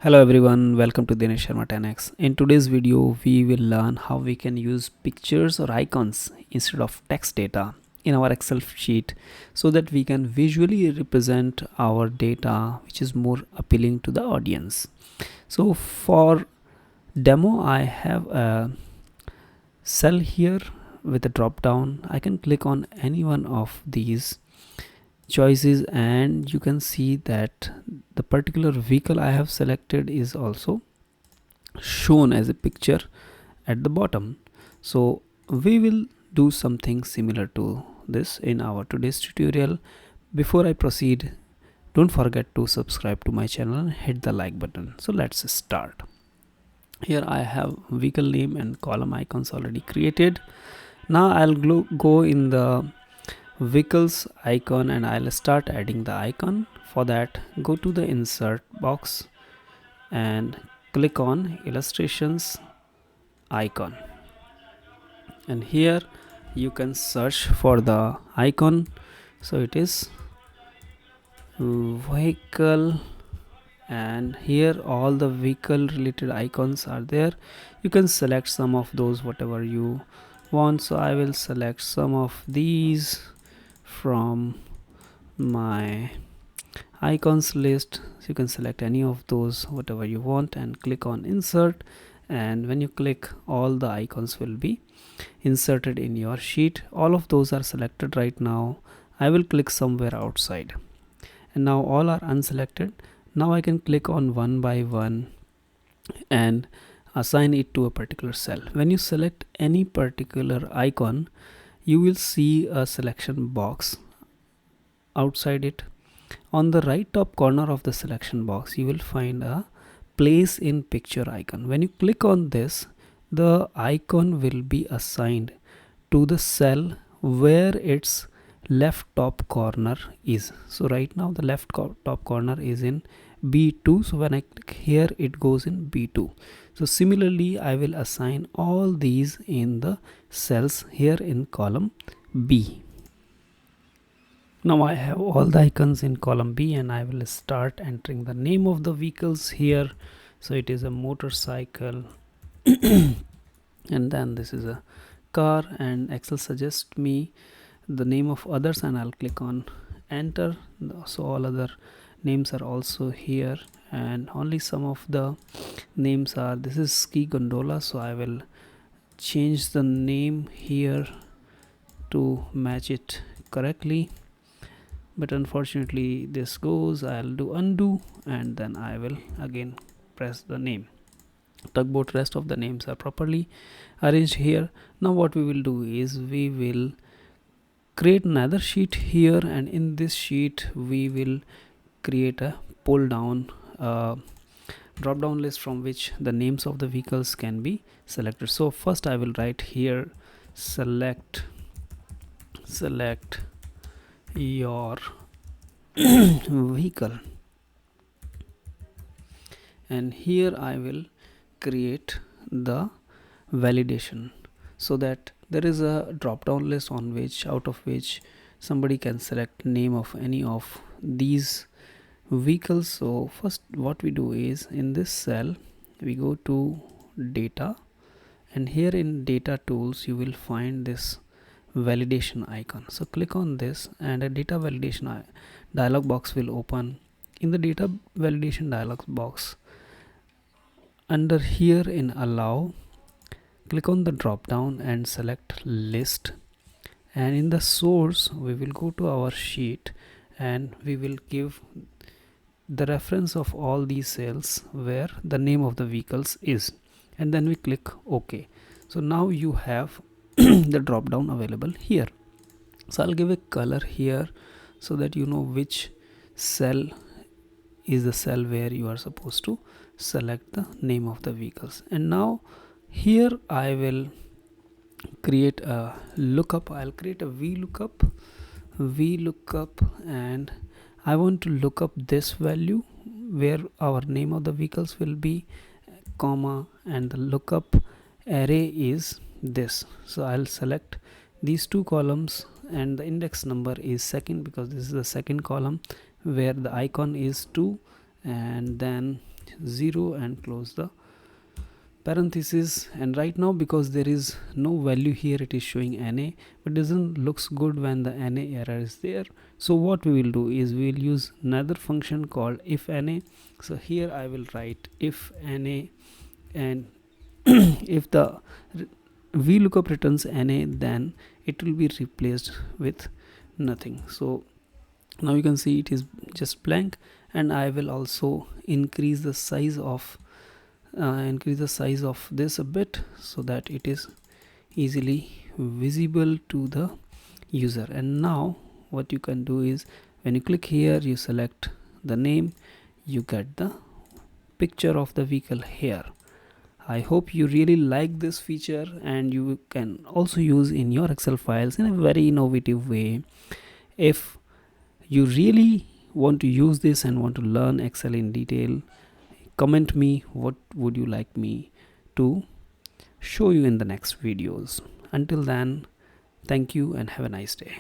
Hello everyone, welcome to Dinesh Sharma 10x. In today's video, we will learn how we can use pictures or icons instead of text data in our Excel sheet so that we can visually represent our data which is more appealing to the audience. So for demo, I have a cell here with a drop down. I can click on any one of these choices and you can see that the particular vehicle I have selected is also shown as a picture at the bottom. So we will do something similar to this in our today's tutorial. Before I proceed, don't forget to subscribe to my channel and hit the like button. So let's start. Here I have vehicle name and column icons already created. Now I'll go in the vehicles icon and I'll start adding the icon. For that, go to the insert box and click on illustrations icon, and here you can search for the icon. So it is vehicle, and here all the vehicle related icons are there. You can select some of those whatever you want. So I will select some of these from my icons list. So you can select any of those whatever you want and click on insert, and when you click, all the icons will be inserted in your sheet. All of those are selected right now. I will click somewhere outside, and now all are unselected. Now I can click on one by one and assign it to a particular cell. When you select any particular icon, you will see a selection box outside it. On the right top corner of the selection box, you will find a place in picture icon. When you click on this, the icon will be assigned to the cell where its left top corner is. So right now the left top corner is in B2. So when I click here, it goes in B2. So similarly, I will assign all these in the cells here in column B. Now I have all the icons in column B, and I will start entering the name of the vehicles here. So it is a motorcycle and then this is a car, and Excel suggests me the name of others and I'll click on enter. So all other names are also here, and only some of the names are, this is ski gondola, so I will change the name here to match it correctly. But unfortunately this goes, I'll do undo, and then I will again press the name. Tugboat, rest of the names are properly arranged here. Now what we will do is we will create another sheet here, and in this sheet we will create a pull down drop down list from which the names of the vehicles can be selected. So first I will write here select your vehicle, and here I will create the validation so that there is a drop down list on which out of which somebody can select name of any of these vehicles. So first what we do is, in this cell we go to data, and here in data tools you will find this validation icon. So click on this and a data validation dialog box will open. In the data validation dialog box, under here in allow, click on the drop down and select list, and in the source we will go to our sheet and we will give the reference of all these cells where the name of the vehicles is, and then we click OK. So now you have the drop down available here. So I'll give a color here so that you know which cell is the cell where you are supposed to select the name of the vehicles. And now here I will create a lookup. I'll create a VLOOKUP, and I want to look up this value where our name of the vehicles will be, comma, and the lookup array is this. So I'll select these two columns, and the index number is second because this is the second column where the icon is 2, and then 0 and close the parenthesis. And right now, because there is no value here, it is showing NA, but doesn't looks good when the NA error is there. So what we will do is we will use another function called if NA. So here I will write if NA, and if the VLOOKUP returns NA, then it will be replaced with nothing. So now you can see it is just blank, and I will also increase the size of this a bit so that it is easily visible to the user. And now what you can do is when you click here, you select the name, you get the picture of the vehicle here. I hope you really like this feature, and you can also use in your Excel files in a very innovative way. If you really want to use this and want to learn Excel in detail, comment me what would you like me to show you in the next videos. Until then, thank you and have a nice day.